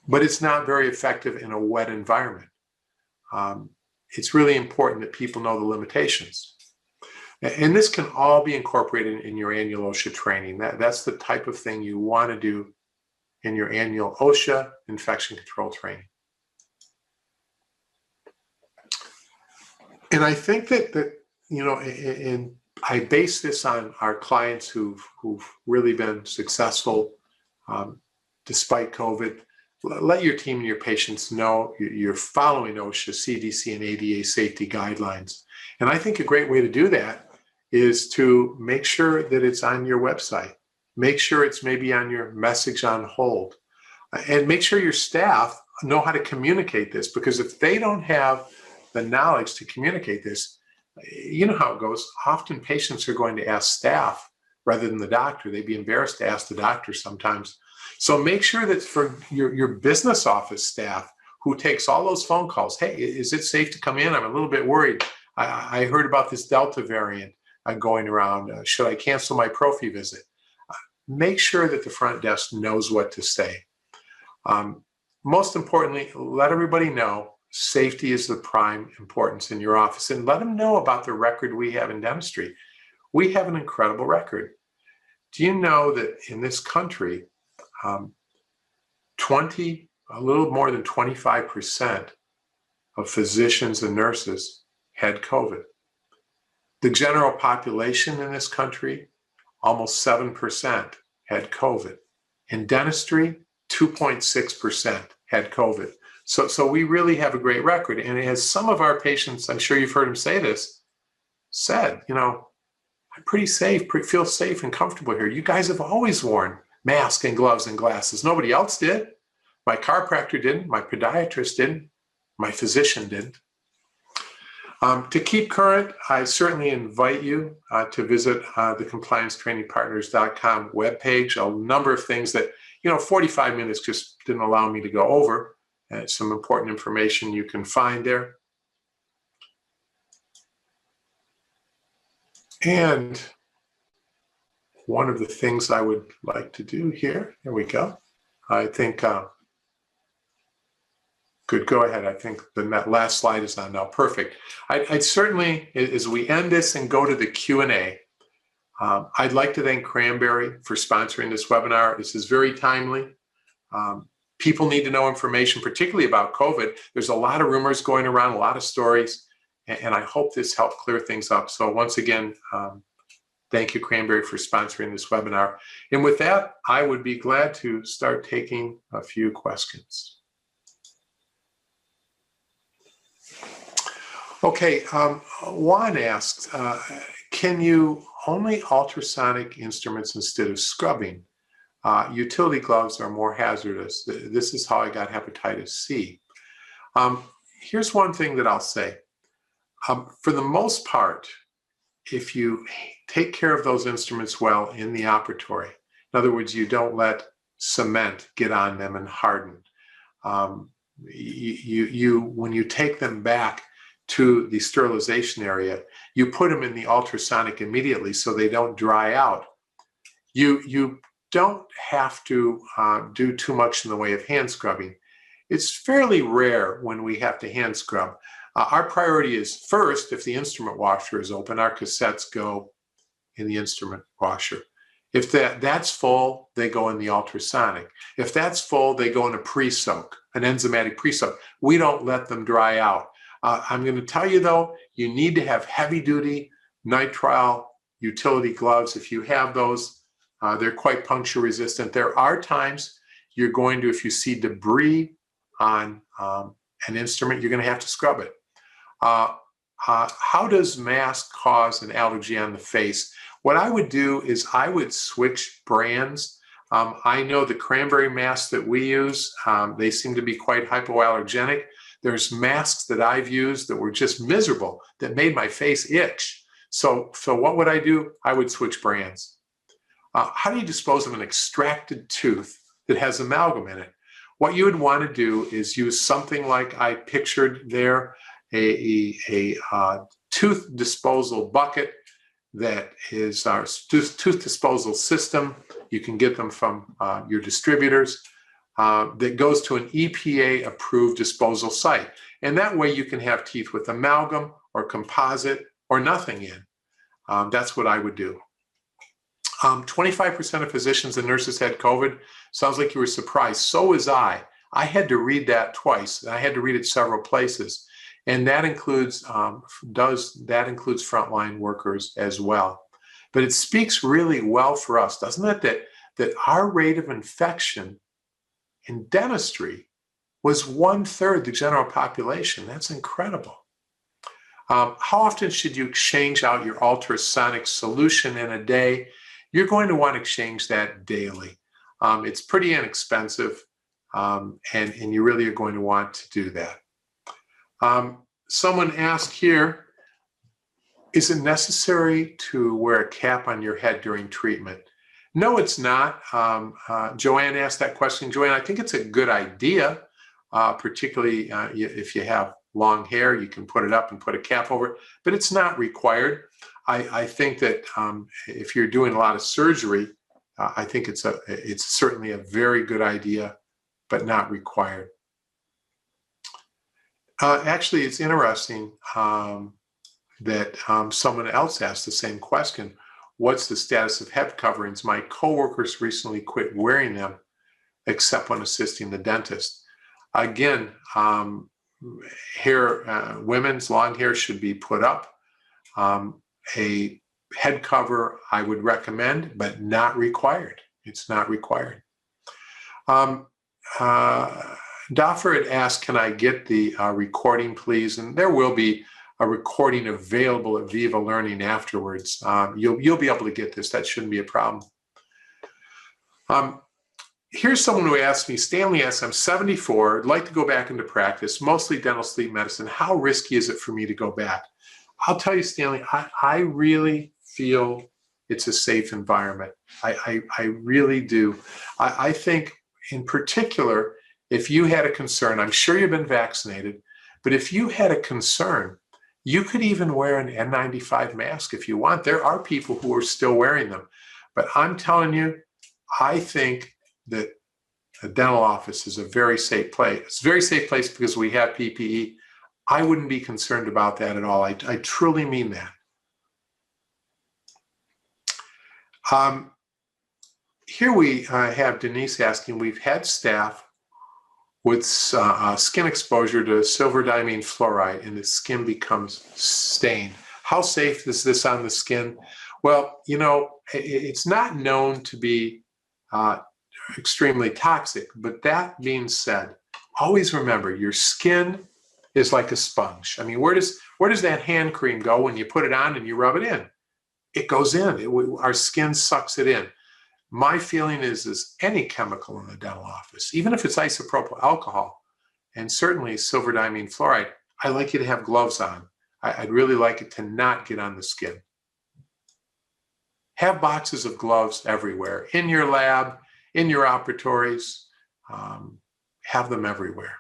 A: but it's not very effective in a wet environment. It's really important that people know the limitations. And this can all be incorporated in your annual OSHA training. That's the type of thing you want to do in your annual OSHA infection control training. And I think that you know, I base this on our clients who've really been successful despite COVID. Let your team and your patients know you're following OSHA, CDC, and ADA safety guidelines. And I think a great way to do that is to make sure that it's on your website. Make sure it's maybe on your message on hold. And make sure your staff know how to communicate this, because if they don't have the knowledge to communicate this, you know how it goes. Often patients are going to ask staff rather than the doctor. They'd be embarrassed to ask the doctor sometimes. So make sure that for your business office staff who takes all those phone calls, hey, is it safe to come in? I'm a little bit worried. I heard about this Delta variant going around. Should I cancel my prophy visit? Make sure that the front desk knows what to say. Most importantly, let everybody know safety is the prime importance in your office, and let them know about the record we have in dentistry. We have an incredible record. Do you know that in this country, a little more than 25% of physicians and nurses had COVID? The general population in this country, almost 7% had COVID. In dentistry, 2.6% had COVID. So we really have a great record. And as some of our patients, I'm sure you've heard them say this, said, you know, I'm pretty safe, feel safe and comfortable here. You guys have always worn masks and gloves and glasses. Nobody else did. My chiropractor didn't, my podiatrist didn't, my physician didn't. To keep current, I certainly invite you to visit the compliancetrainingpartners.com webpage. A number of things that, 45 minutes just didn't allow me to go over. Some important information you can find there. And one of the things I would like to do here. Here we go. I think, good, go ahead. I think the last slide is on now. Perfect. I'd certainly, as we end this and go to the Q&A, I'd like to thank Cranberry for sponsoring this webinar. This is very timely. People need to know information, particularly about COVID. There's a lot of rumors going around, a lot of stories, and I hope this helped clear things up. So once again, thank you, Cranberry, for sponsoring this webinar. And with that, I would be glad to start taking a few questions. Okay, Juan asked, can you only ultrasonic instruments instead of scrubbing? Utility gloves are more hazardous. This is how I got hepatitis C. Here's one thing that I'll say. For the most part, if you take care of those instruments well in the operatory, in other words, you don't let cement get on them and harden. When you take them back to the sterilization area, you put them in the ultrasonic immediately so they don't dry out. You don't have to do too much in the way of hand scrubbing. It's fairly rare when we have to hand scrub. Our priority is first, if the instrument washer is open, our cassettes go in the instrument washer. If that's full, they go in the ultrasonic. If that's full, they go in a pre-soak, an enzymatic pre-soak. We don't let them dry out. I'm going to tell you though, you need to have heavy-duty nitrile utility gloves. If you have those, they're quite puncture resistant. There are times you're going to, if you see debris on an instrument, you're going to have to scrub it. How does mask cause an allergy on the face? What I would do is I would switch brands. I know the Cranberry masks that we use, they seem to be quite hypoallergenic. There's masks that I've used that were just miserable, that made my face itch. So what would I do? I would switch brands. How do you dispose of an extracted tooth that has amalgam in it? What you would want to do is use something like I pictured there, a tooth disposal bucket that is our tooth disposal system. You can get them from your distributors. That goes to an EPA approved disposal site. And that way you can have teeth with amalgam or composite or nothing in. That's what I would do. 25% of physicians and nurses had COVID. Sounds like you were surprised. So was I. I had to read that twice. I had to read it several places. And that includes frontline workers as well. But it speaks really well for us, doesn't it, that our rate of infection in dentistry was 1/3 the general population. That's incredible. How often should you exchange out your ultrasonic solution in a day? You're going to want to exchange that daily. It's pretty inexpensive, and you really are going to want to do that. Someone asked here, is it necessary to wear a cap on your head during treatment? No, it's not. Joanne asked that question. Joanne, I think it's a good idea, particularly if you have long hair, you can put it up and put a cap over it, but it's not required. I think that if you're doing a lot of surgery, I think it's certainly a very good idea, but not required. Actually, it's interesting that someone else asked the same question. What's the status of head coverings? My coworkers recently quit wearing them, except when assisting the dentist. Again, women's long hair should be put up. A head cover I would recommend, but not required. It's not required. Doffer had asked, can I get the recording, please? And there will be a recording available at Viva Learning afterwards. You'll be able to get this. That shouldn't be a problem. Here's someone who asked me, Stanley asks, I'm 74, I'd like to go back into practice, mostly dental sleep medicine. How risky is it for me to go back? I'll tell you, Stanley, I really feel it's a safe environment. I really do. I think in particular, if you had a concern, I'm sure you've been vaccinated, but if you had a concern, you could even wear an N95 mask if you want. There are people who are still wearing them. But I'm telling you, I think that a dental office is a very safe place. It's a very safe place because we have PPE. I wouldn't be concerned about that at all. I truly mean that. Here we have Denise asking, we've had staff with skin exposure to silver-diamine fluoride and the skin becomes stained. How safe is this on the skin? Well, you know, it's not known to be extremely toxic, but that being said, always remember your skin is like a sponge. I mean, where does that hand cream go when you put it on and you rub it in? It goes in. Our skin sucks it in. My feeling is any chemical in the dental office, even if it's isopropyl alcohol, and certainly silver-diamine fluoride, I like you to have gloves on. I'd really like it to not get on the skin. Have boxes of gloves everywhere, in your lab, in your operatories, have them everywhere.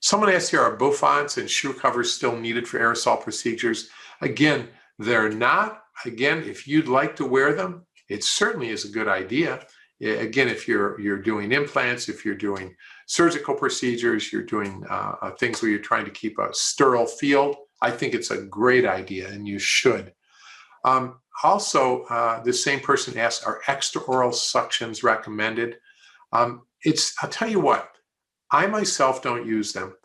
A: Someone asked here, are bouffants and shoe covers still needed for aerosol procedures? Again, they're not. Again, if you'd like to wear them, it certainly is a good idea. Again, if you're doing implants, if you're doing surgical procedures, you're doing things where you're trying to keep a sterile field, I think it's a great idea and you should. Also, the same person asked, are extraoral suctions recommended? I'll tell you what, I myself don't use them,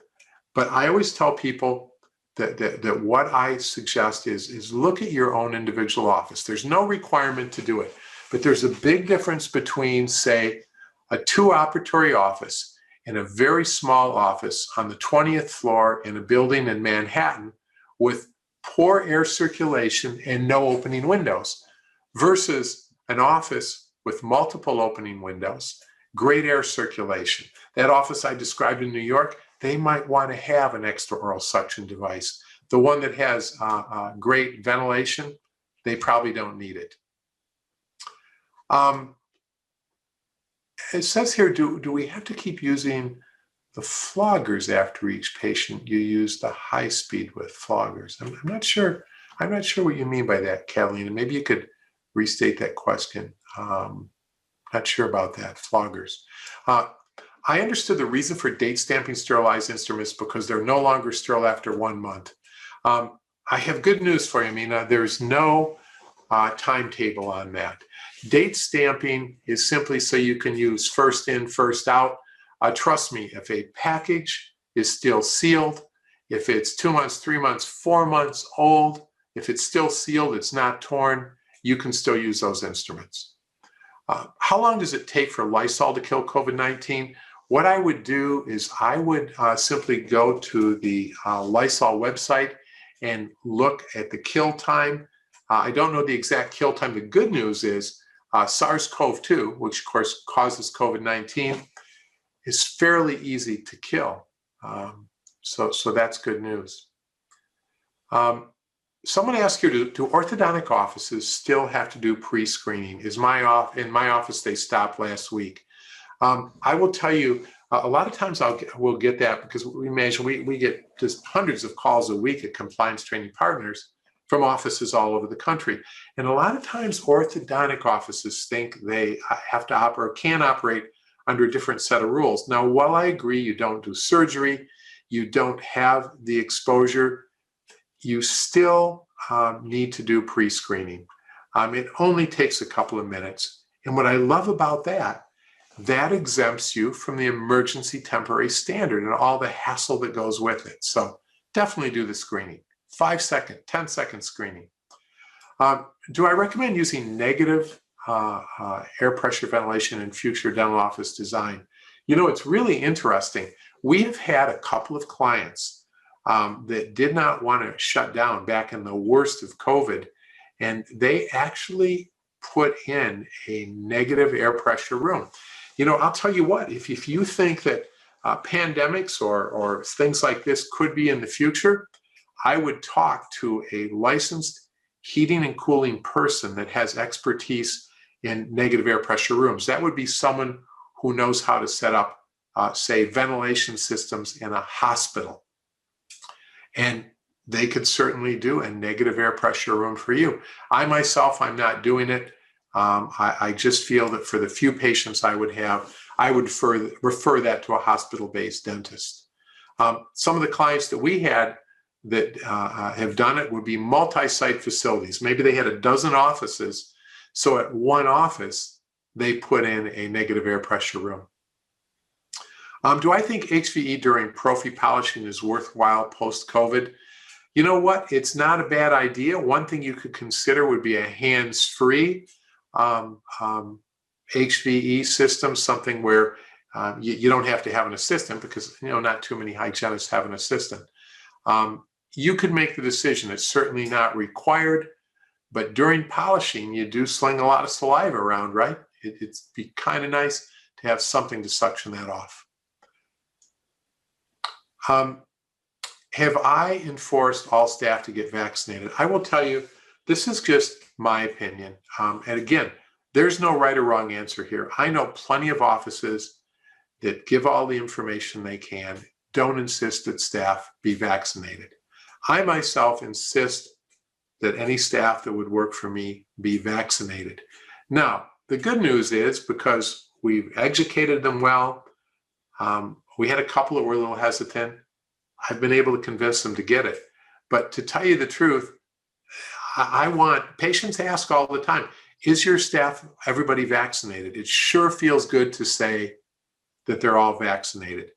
A: but I always tell people that what I suggest is look at your own individual office. There's no requirement to do it, but there's a big difference between, say, a 2-operatory office and a very small office on the 20th floor in a building in Manhattan with poor air circulation and no opening windows versus an office with multiple opening windows, great air circulation. That office I described in New York, they might want to have an extraoral suction device. The one that has great ventilation, they probably don't need it. It says here, do we have to keep using the floggers after each patient you use the high speed with floggers? I'm not sure. I'm not sure what you mean by that, Catalina. Maybe you could restate that question. Not sure about that, floggers. I understood the reason for date stamping sterilized instruments because they're no longer sterile after 1 month. I have good news for you, Mina. There's no timetable on that. Date stamping is simply so you can use first in, first out. Trust me, if a package is still sealed, if it's 2 months, 3 months, 4 months old, if it's still sealed, it's not torn, you can still use those instruments. How long does it take for Lysol to kill COVID-19? What I would do is I would simply go to the Lysol website and look at the kill time. I don't know the exact kill time. The good news is SARS-CoV-2, which of course causes COVID-19, is fairly easy to kill. So that's good news. Someone asked here, do orthodontic offices still have to do pre-screening? In my office, they stopped last week. I will tell you, a lot of times we'll get that because we get just hundreds of calls a week at compliance training partners from offices all over the country. And a lot of times orthodontic offices think they have to operate or can operate under a different set of rules. Now, while I agree you don't do surgery, you don't have the exposure, you still need to do pre-screening. It only takes a couple of minutes. And what I love about that exempts you from the emergency temporary standard and all the hassle that goes with it. So definitely do the screening. 5-second, 10-second screening. Do I recommend using negative air pressure ventilation in future dental office design? You know, it's really interesting. We have had a couple of clients that did not want to shut down back in the worst of COVID, and they actually put in a negative air pressure room. You know, I'll tell you what, if you think that pandemics or things like this could be in the future, I would talk to a licensed heating and cooling person that has expertise in negative air pressure rooms. That would be someone who knows how to set up, say, ventilation systems in a hospital. And they could certainly do a negative air pressure room for you. I myself, I'm not doing it. I just feel that for the few patients I would have, I would refer that to a hospital-based dentist. Some of the clients that we had that have done it would be multi-site facilities. Maybe they had a dozen offices. So at one office, they put in a negative air pressure room. Do I think HVE during prophy polishing is worthwhile post-COVID? You know what? It's not a bad idea. One thing you could consider would be a hands-free HVE system, something where you don't have to have an assistant, because not too many hygienists have an assistant. You could make the decision. It's certainly not required, but during polishing, you do sling a lot of saliva around, right? It'd be kind of nice to have something to suction that off. Have I enforced all staff to get vaccinated? I will tell you, this is just my opinion. And again, there's no right or wrong answer here. I know plenty of offices that give all the information they can, don't insist that staff be vaccinated. I myself insist that any staff that would work for me be vaccinated. Now, the good news is, because we've educated them well, we had a couple that were a little hesitant. I've been able to convince them to get it. But to tell you the truth, I want patients ask all the time, is your staff, everybody vaccinated? It sure feels good to say that they're all vaccinated.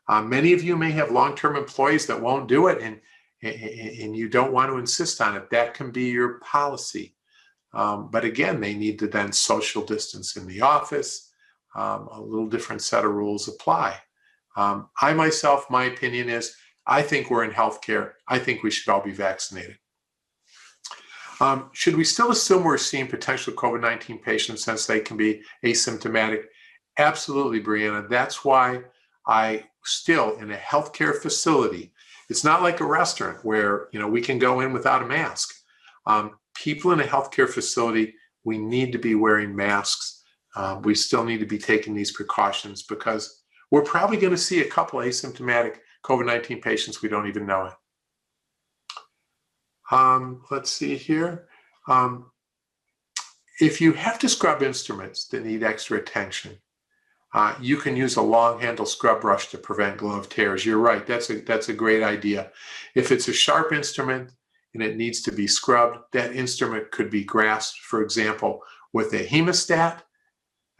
A: Many of you may have long-term employees that won't do it, and you don't want to insist on it. That can be your policy. But again, they need to then social distance in the office. A little different set of rules apply. I myself, my opinion is, I think we're in healthcare. I think we should all be vaccinated. Should we still assume we're seeing potential COVID-19 patients since they can be asymptomatic? Absolutely, Brianna. That's why I still, in a healthcare facility, it's not like a restaurant where we can go in without a mask. People in a healthcare facility, we need to be wearing masks. We still need to be taking these precautions, because we're probably going to see a couple asymptomatic COVID-19 patients we don't even know it. Let's see here. If you have to scrub instruments that need extra attention, you can use a long handle scrub brush to prevent glove tears. You're right, that's a great idea. If it's a sharp instrument and it needs to be scrubbed, that instrument could be grasped, for example, with a hemostat.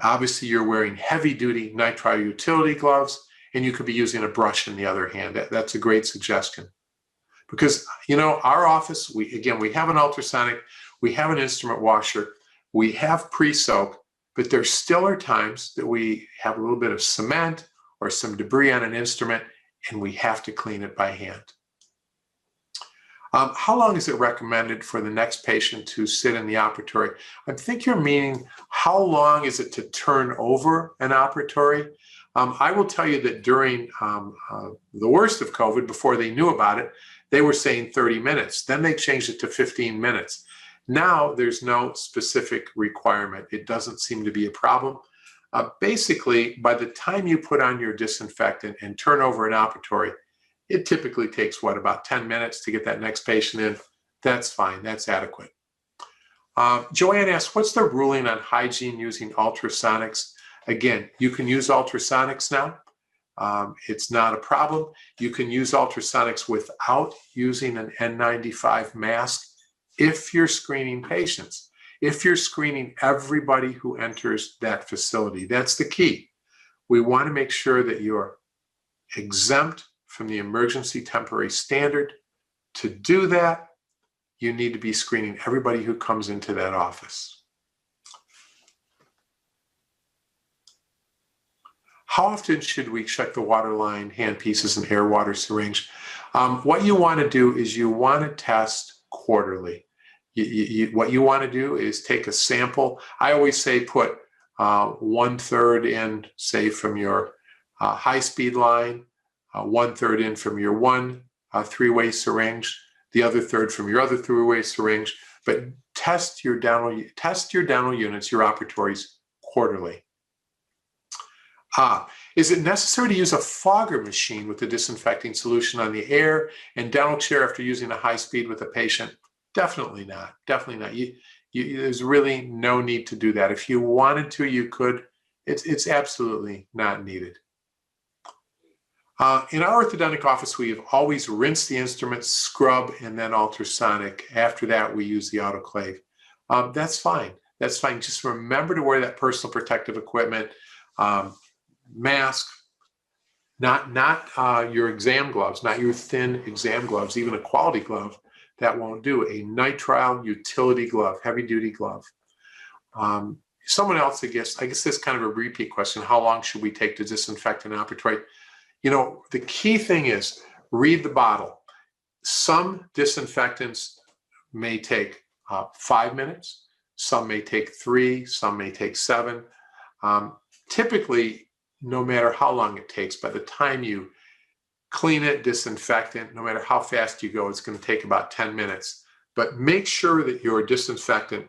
A: Obviously, you're wearing heavy-duty nitrile utility gloves, and you could be using a brush in the other hand. That's a great suggestion. Because, our office, we have an ultrasonic, we have an instrument washer, we have pre-soak, but there still are times that we have a little bit of cement or some debris on an instrument, and we have to clean it by hand. How long is it recommended for the next patient to sit in the operatory? I think you're meaning, how long is it to turn over an operatory? I will tell you that during the worst of COVID, before they knew about it, they were saying 30 minutes. Then they changed it to 15 minutes. Now there's no specific requirement. It doesn't seem to be a problem. Basically, by the time you put on your disinfectant and turn over an operatory, it typically takes, about 10 minutes to get that next patient in. That's fine. That's adequate. Joanne asks, what's the ruling on hygiene using ultrasonics? Again, you can use ultrasonics now. It's not a problem. You can use ultrasonics without using an N95 mask if you're screening patients, if you're screening everybody who enters that facility. That's the key. We want to make sure that you're exempt from the emergency temporary standard. To do that, you need to be screening everybody who comes into that office. How often should we check the water line, hand pieces, and air water syringe? What you want to do is you want to test quarterly. What you want to do is take a sample. I always say put 1/3 in, say, from your high-speed line, 1/3 in from your one three-way syringe, the other third from your other three-way syringe, but test your dental units, your operatories, quarterly. Is it necessary to use a fogger machine with the disinfecting solution on the air and dental chair after using a high speed with a patient? Definitely not. Definitely not. There's really no need to do that. If you wanted to, you could. It's absolutely not needed. In our orthodontic office, we have always rinsed the instruments, scrub, and then ultrasonic. After that, we use the autoclave. That's fine. That's fine. Just remember to wear that personal protective equipment, mask, not your exam gloves, not your thin exam gloves, even a quality glove. That won't do. A nitrile utility glove, heavy duty glove. Someone else, I guess this is kind of a repeat question. How long should we take to disinfect an operatory? You know, the key thing is read the bottle. Some disinfectants may take 5 minutes. Some may take 3, some may take 7. Typically, no matter how long it takes, by the time you clean it, disinfect it, no matter how fast you go, it's going to take about 10 minutes. But make sure that your disinfectant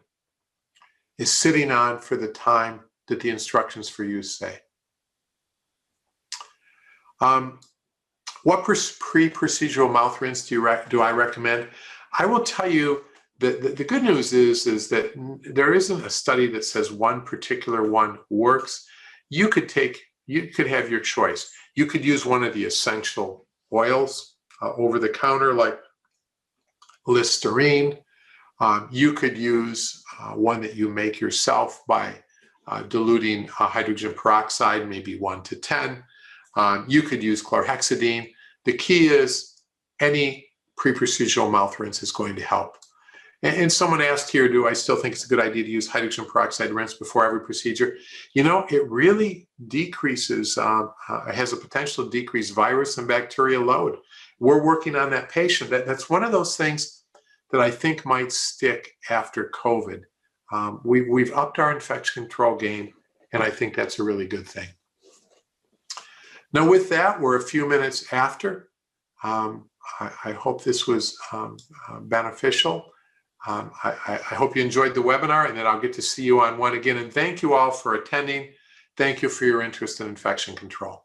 A: is sitting on for the time that the instructions for use say. What pre-procedural mouth rinse do I recommend? I will tell you that the good news is that there isn't a study that says one particular one works. You could have your choice. You could use one of the essential oils over the counter, like Listerine. You could use one that you make yourself by diluting hydrogen peroxide, maybe 1 to 10. You could use chlorhexidine. The key is any pre-procedural mouth rinse is going to help. And someone asked here, do I still think it's a good idea to use hydrogen peroxide rinse before every procedure? You know, it really decreases, has a potential to decrease virus and bacterial load. We're working on that patient. That's one of those things that I think might stick after COVID. We've upped our infection control game, and I think that's a really good thing. Now with that, we're a few minutes after. I hope this was beneficial. I hope you enjoyed the webinar, and that I'll get to see you on one again. And thank you all for attending. Thank you for your interest in infection control.